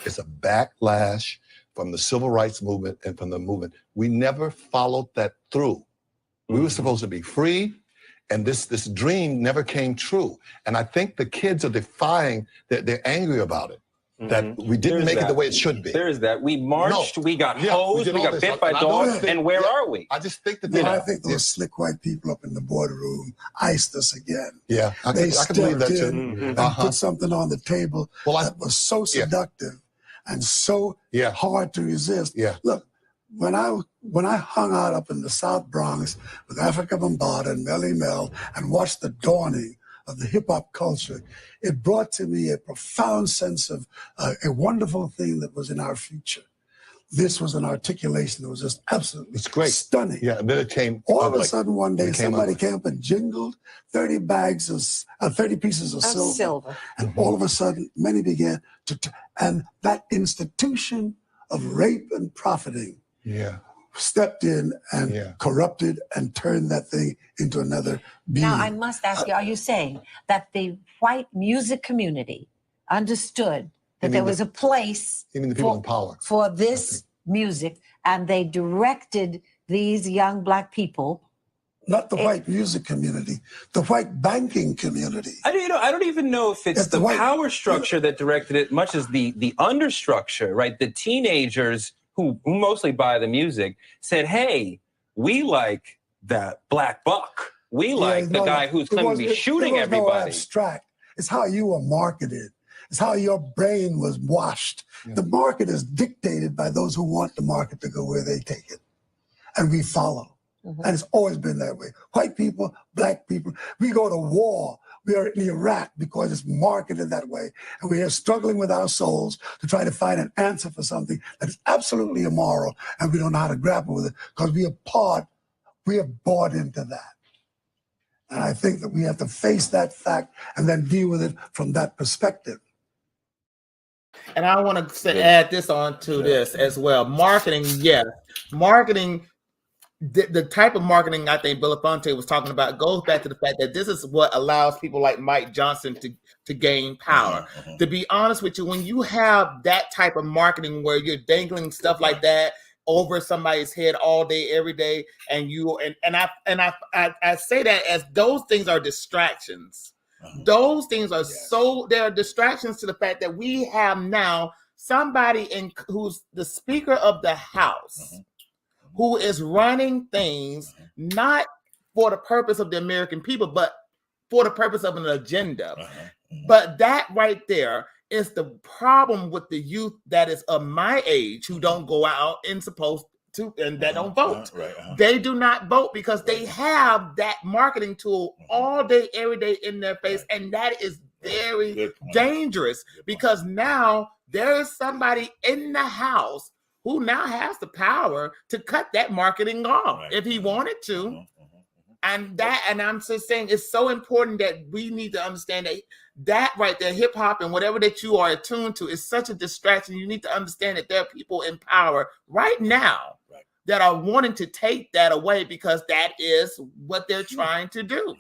It's a backlash from the civil rights movement and from the movement. We never followed that through. We were supposed to be free, and this dream never came true. And I think the kids are defying that they're angry about it. That we didn't make it the way it should be. There's that. We marched, we got hosed, we got bit by dogs, and where are we? I just think that I think those slick white people up in the boardroom iced us again. Yeah, I can believe that too. And put something on the table that was so seductive and so hard to resist. Look, when I hung out up in the South Bronx with Africa Bambaataa and Melly Mel and watched the dawning of the hip hop culture, it brought to me a profound sense of a wonderful thing that was in our future. This was an articulation that was just absolutely stunning. Yeah, and then it came all of a sudden one day somebody came up and jingled 30 pieces of silver. And all of a sudden many began and that institution of rape and profiting stepped in and corrupted and turned that thing into another being. Now, I must ask you, are you saying that the white music community understood that there was a place for this music, and they directed these young Black people? Not the white music community, the white banking community. I don't even know if it's the power structure that directed it, much as the understructure, right? The teenagers who mostly buy the music said, hey, we like that Black Buck. We like the guy who's going to be shooting everybody. No abstract. It's how you were marketed. It's how your brain was washed. Yeah. The market is dictated by those who want the market to go where they take it. And we follow. Mm-hmm. And it's always been that way. White people, black people, we go to war. We are in Iraq because it's marketed that way. And we are struggling with our souls to try to find an answer for something that is absolutely immoral. And we don't know how to grapple with it because we have bought into that. And I think that we have to face that fact and then deal with it from that perspective. And I want to add this on to this as well. Marketing, yes. Marketing, the type of marketing I think Belafonte was talking about goes back to the fact that this is what allows people like Mike Johnson to gain power. Mm-hmm. To be honest with you, when you have that type of marketing where you're dangling stuff like that over somebody's head all day, every day, and I say that as those things are distractions. Those things are they are distractions to the fact that we have now somebody who's the Speaker of the House, who is running things not for the purpose of the American people, but for the purpose of an agenda. But that right there is the problem with the youth that is of my age who don't go out and that don't vote. They do not vote because they have that marketing tool all day, every day in their face. And that is very dangerous because now there is somebody in the House who now has the power to cut that marketing off if he wanted to. And I'm just saying it's so important that we need to understand that right there, hip hop and whatever that you are attuned to is such a distraction. You need to understand that there are people in power right now that are wanting to take that away because that is what they're trying to do.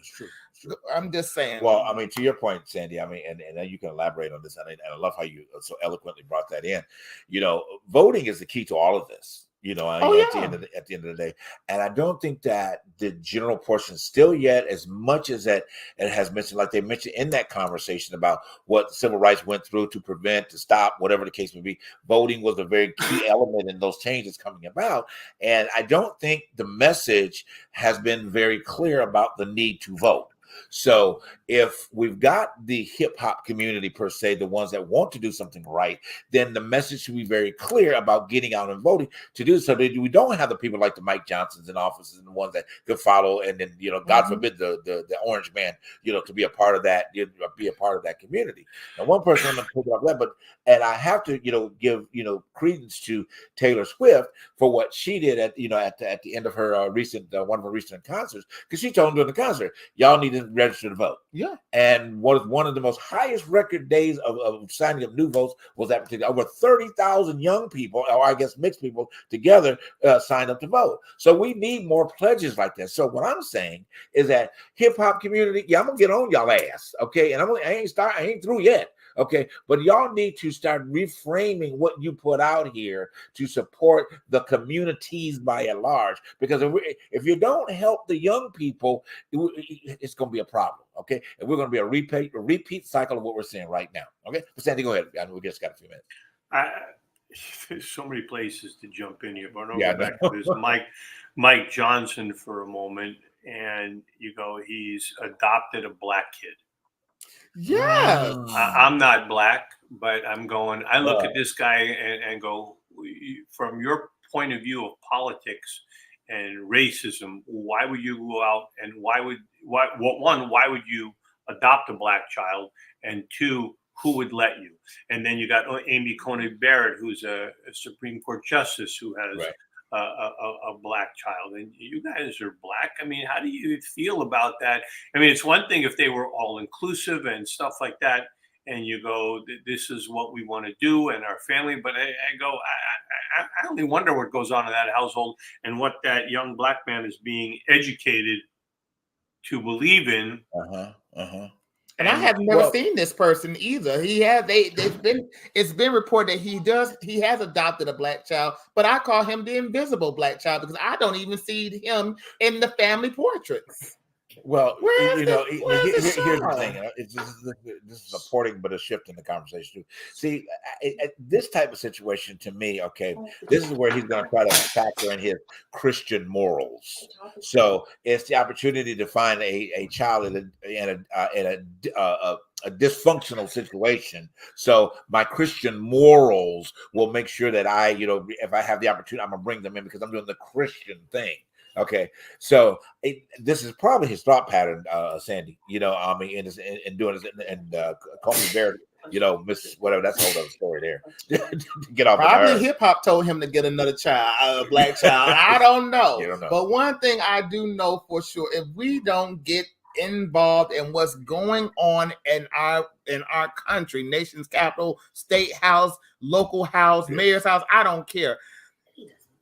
I'm just saying. Well, I mean, to your point, Sandy, I mean, and you can elaborate on this. And I love how you so eloquently brought that in. You know, voting is the key to all of this. You know, at the end of the day, and I don't think that the general portion still yet, as much as that it has mentioned, like they mentioned in that conversation about what civil rights went through to prevent, to stop, whatever the case may be, voting was a very key element in those changes coming about. And I don't think the message has been very clear about the need to vote. So if we've got the hip hop community per se, the ones that want to do something right, then the message should be very clear about getting out and voting to do so that we don't have the people like the Mike Johnsons in offices and the ones that could follow. And then, you know, God forbid the orange man, you know, to be a part of that, be a part of that community. Now, one person I'm going to pick up that, and I have to, you know, give, you know, credence to Taylor Swift for what she did at the end of her one of her recent concerts, because she told them during the concert, y'all need to register to vote. Yeah. And one of the most highest record days of signing up new votes was that particular. Over 30,000 young people, or I guess mixed people together, signed up to vote. So we need more pledges like that. So what I'm saying is that hip hop community, I'm gonna get on y'all ass, okay? And I ain't through yet. Okay, but y'all need to start reframing what you put out here to support the communities by and large. Because if you don't help the young people, it's going to be a problem. Okay, and we're going to be a repeat cycle of what we're seeing right now. Okay, but Sandy, go ahead. I know we just got a few minutes. There's so many places to jump in here, but I'll go back to this Mike Johnson for a moment, and you go, he's adopted a black kid. Yeah, I'm not black, but I look at this guy and go, from your point of view of politics and racism, why would you go out and why would you adopt a black child? And two, who would let you? And then you got Amy Coney Barrett, who's a Supreme Court justice who has a black child, and you guys are black. I mean, how do you feel about that? I mean, it's one thing if they were all inclusive and stuff like that, and you go, this is what we want to do and our family. But I only wonder what goes on in that household and what that young black man is being educated to believe in. And I have never seen this person either. It's been reported that he has adopted a black child, but I call him the invisible black child because I don't even see him in the family portraits. Well, here's the thing. This is supporting, but a shift in the conversation too. See, this type of situation to me, okay, this is where he's going to try to factor in his Christian morals. So it's the opportunity to find a child in a a dysfunctional situation. So my Christian morals will make sure that I, if I have the opportunity, I'm gonna bring them in because I'm doing the Christian thing. Okay, so this is probably his thought pattern, Sandy. In doing this, and call me Barrett. Miss whatever. That's a whole other story there. Get off. Probably hip hop told him to get another child, a black child. I don't know. You don't know. But one thing I do know for sure: if we don't get involved in what's going on in our country, nation's capital, state house, local house, mayor's house, I don't care.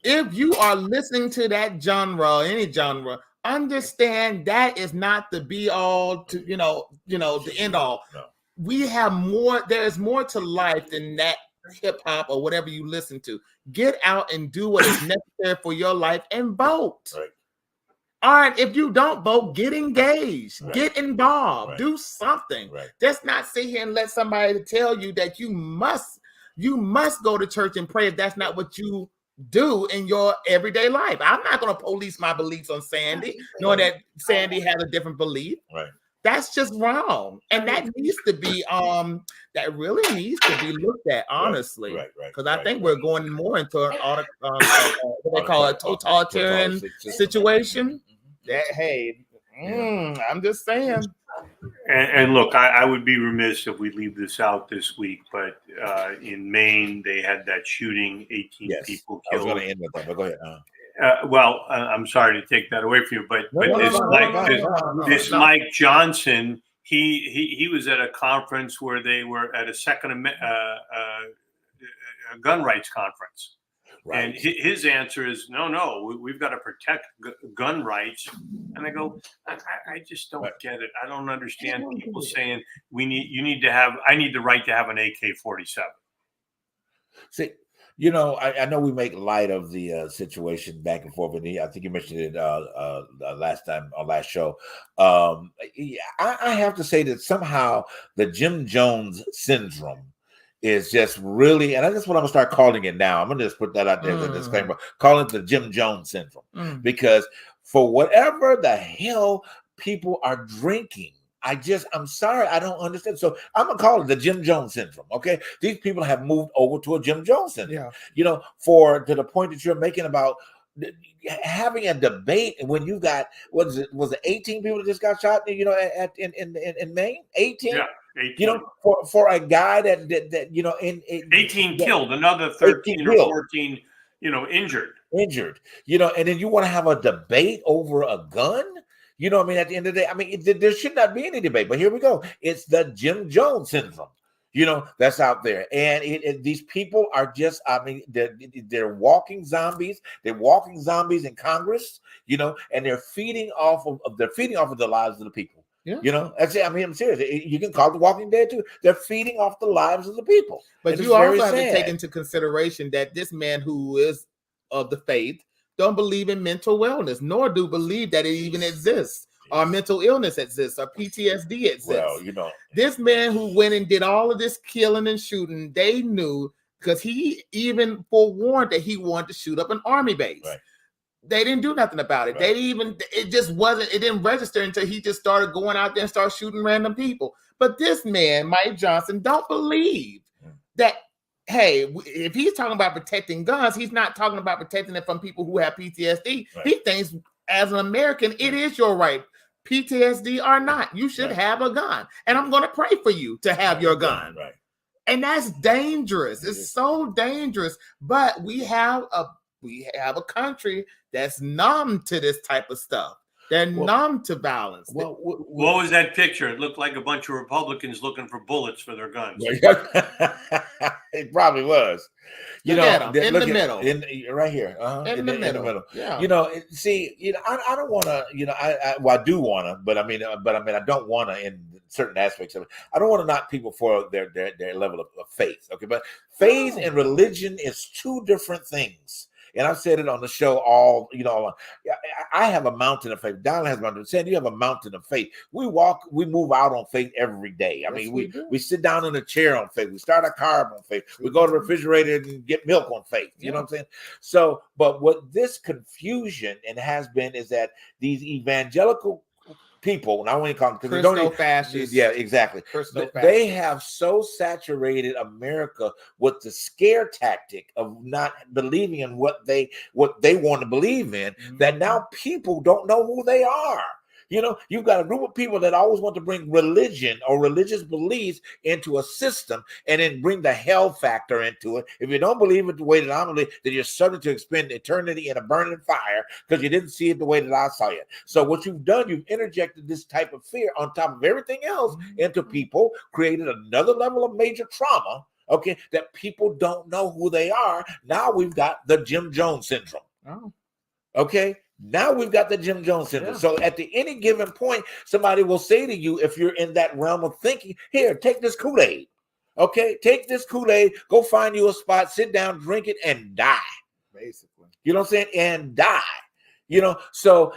If you are listening to that genre, any genre, understand that is not the be all to the end all. No. We have more. There is more to life than that hip hop or whatever you listen to. Get out and do what is necessary for your life and vote. Right. All right. If you don't vote, get engaged, Right. Get involved, Right. Do something. Right. Just not sit here and let somebody tell you that you must go to church and pray if that's not what you do in your everyday life. I'm not going to police my beliefs on Sandy, knowing that Sandy has a different belief. Right. That's just wrong, and that needs to be that really needs to be looked at honestly, Right. Because I think we're going more into an what they call a totalitarian situation. That I'm just saying. And look, I would be remiss if we leave this out this week, but in Maine they had that shooting, 18 people killed. I was going to end with that, but go ahead. Well, I'm sorry to take that away from you, but this Mike Johnson, he was at a conference where they were at a gun rights conference, right. And his answer is no, we've got to protect gun rights. And I go, I just don't get it. I don't understand people saying I need the right to have an AK-47. See. I know we make light of the situation back and forth, and I think you mentioned it last time on last show. I have to say that somehow the Jim Jones syndrome is just really, and that's what I'm gonna start calling it now. I'm gonna just put that out there as a disclaimer, calling it the Jim Jones syndrome, because for whatever the hell people are drinking. I'm sorry, I don't understand. So I'm gonna call it the Jim Jones syndrome. Okay, these people have moved over to a Jim Jones syndrome. Yeah. To the point that you're making about having a debate when you got was it 18 people that just got shot? In Maine, 18. Yeah. 18. For a guy that in 18 killed, another 13 or 14, injured. And then you want to have a debate over a gun? At the end of the day, there should not be any debate, but here we go. It's the Jim Jones syndrome, that's out there. And these people are just, they're walking zombies. They're walking zombies in Congress, and they're feeding off of the lives of the people. Yeah. That's it. I'm serious. You can call it the Walking Dead too. They're feeding off the lives of the people. But you also have to take into consideration that this man who is of the faith don't believe in mental wellness, nor do believe that it even exists, or mental illness exists, or PTSD exists. Well, this man who went and did all of this killing and shooting, they knew, because he even forewarned that he wanted to shoot up an army base. Right. They didn't do nothing about it. Right. It didn't register until he just started going out there and started shooting random people. But this man, Mike Johnson, don't believe that. Hey, if he's talking about protecting guns, he's not talking about protecting it from people who have PTSD. Right. He thinks, as an American, it is your right, PTSD or not. You should have a gun, and I'm going to pray for you to have your gun. Right. And that's dangerous. It's so dangerous. But we have a country that's numb to this type of stuff. They're numb to violence. What was that picture? It looked like a bunch of Republicans looking for bullets for their guns. It probably was. In the middle. Right here. In the middle. Yeah. I don't want to. I do want to, but I don't want to in certain aspects of it. I don't want to knock people for their level of faith. Okay, but faith and religion is two different things. And I've said it on the show I have a mountain of faith. Donald has a mountain. Sandy, you have a mountain of faith. We move out on faith every day. We sit down in a chair on faith. We start our car on faith. We go to the refrigerator and get milk on faith. You know what I'm saying? So, but what this confusion has been is that these evangelical people, and I won't even call them because Christo-fascists. Yeah, exactly. They have so saturated America with the scare tactic of not believing in what they want to believe in, that now people don't know who they are. You know, you've got a group of people that always want to bring religion or religious beliefs into a system and then bring the hell factor into it. If you don't believe it the way that I believe, then you're subject to expend eternity in a burning fire because you didn't see it the way that I saw it. So what you've done, you've interjected this type of fear on top of everything else into people, created another level of major trauma, okay, that people don't know who they are. Now we've got the Jim Jones syndrome. Okay. Now we've got the Jim Jones syndrome. So at any given point, somebody will say to you, if you're in that realm of thinking, here, take this Kool-Aid. Okay, take this Kool-Aid, go find you a spot, sit down, drink it, and die. Basically. You know what I'm saying? And die. You know, so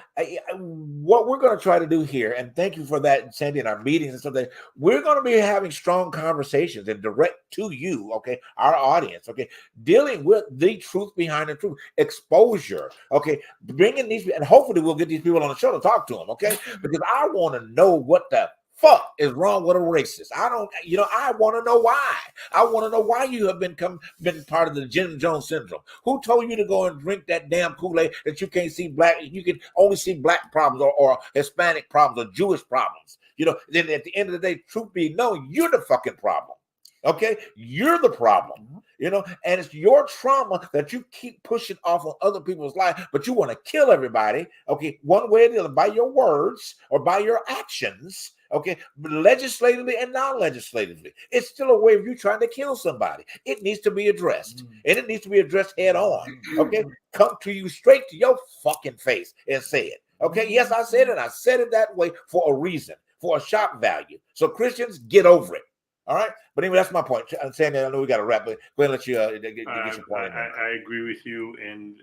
what we're going to try to do here, and thank you for that, Sandy, in our meetings and stuff, that we're going to be having strong conversations and direct to you, okay, our audience, okay, dealing with the truth behind the truth, exposure, okay, bringing these, and hopefully we'll get these people on the show to talk to them, okay, because I want to know what the fuck is wrong with a racist. I want to know why. I want to know why you have been part of the Jim Jones syndrome. Who told you to go and drink that damn Kool-Aid that you can't see black, you can only see black problems or Hispanic problems or Jewish problems? You know, then at the end of the day, truth be known, you're the fucking problem. Okay, you're the problem, you know, and it's your trauma that you keep pushing off on other people's lives, but you want to kill everybody, okay, one way or the other, by your words or by your actions, okay, legislatively and non-legislatively. It's still a way of you trying to kill somebody. It needs to be addressed, and it needs to be addressed head on, okay? Come to you straight to your fucking face and say it, okay? Yes, I said it. I said it that way for a reason, for a shock value. So Christians, get over it. All right, but anyway, that's my point. I'm saying that I know we got to wrap, but go ahead and let you get your point. I agree with you, and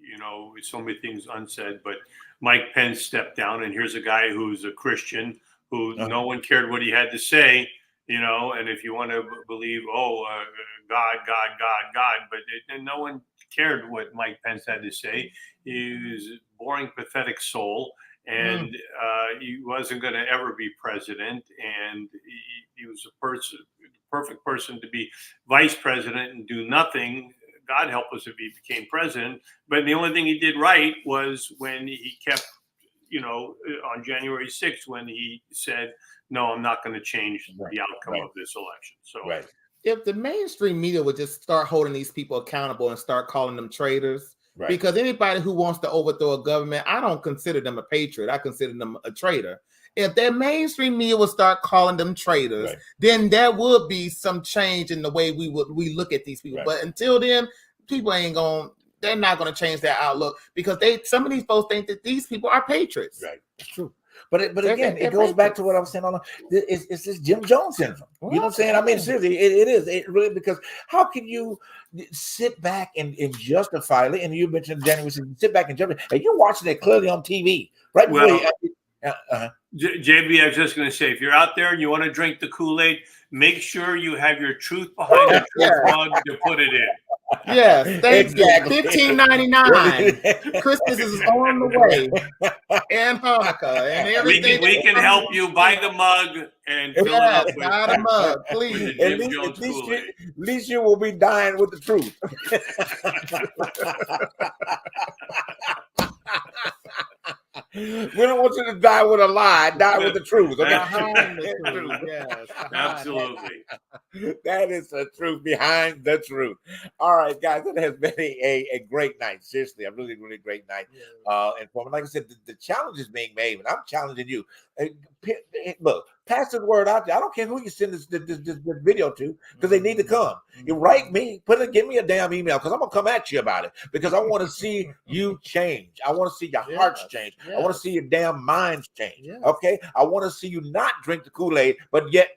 you know, so many things unsaid. But Mike Pence stepped down, and here's a guy who's a Christian who no one cared what he had to say, you know. And if you want to believe, God, but and no one cared what Mike Pence had to say. He was a boring, pathetic soul. And he wasn't going to ever be president, and he was perfect person to be vice president and do nothing. God help us if he became president. But the only thing he did right was when he kept, you know, on January 6th, when he said, no, I'm not going to change the outcome of this election. So if the mainstream media would just start holding these people accountable and start calling them traitors. Because anybody who wants to overthrow a government, I don't consider them a patriot. I consider them a traitor. If their mainstream media would start calling them traitors, then there would be some change in the way we look at these people. But until then, people they're not going to change their outlook because some of these folks think that these people are patriots. Right, it's true. But again, it goes back to what I was saying. It's this Jim Jones syndrome. You know what I'm saying? I mean, seriously, it is. It really, because how can you sit back and justify it? And you mentioned January, sit back and justify, and you're watching it clearly on TV, right? JB, I was just going to say, if you're out there and you want to drink the Kool-Aid, make sure you have your truth behind the truth mug to put it in. Yes, thank you. $15.99. Christmas is on the way, and Hanukkah, and everything. We can help you buy the mug and fill it up. Buy the mug, please. At least you will be dying with the truth. We don't want you to die with a lie. Die with the truth. Okay? Behind the truth. Yes, absolutely. That is the truth behind the truth. All right, guys, it has been a great night. Seriously, a really, really great night. And like I said, the challenge is being made, and I'm challenging you. Look, pass the word out there. I don't care who you send this video to, because they need to come. You write me, give me a damn email, because I'm gonna come at you about it, because I want to see you change. I want to see your hearts change. I want to see your damn minds change. Okay, I want to see you not drink the Kool-Aid, but yet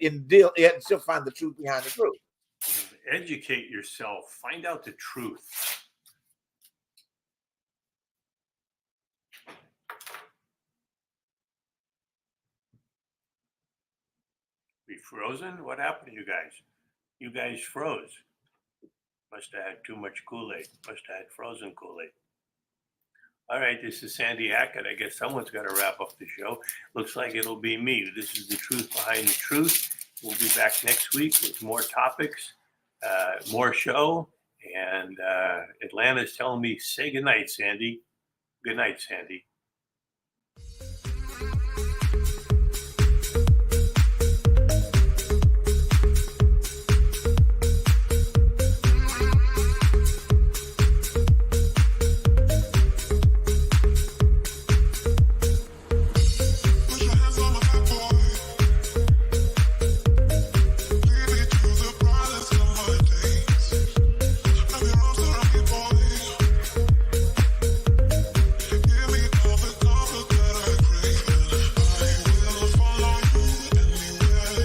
still find the truth behind the truth. Educate yourself. Find out the truth. We frozen? What happened to you guys? You guys froze. Must have had too much Kool-Aid. Must have had frozen Kool-Aid. All right, this is Sandy Hackett. I guess someone's got to wrap up the show. Looks like it'll be me. This is The Truth Behind the Truth. We'll be back next week with more topics, more show. And Atlanta's telling me, say goodnight, Sandy. Good night, Sandy.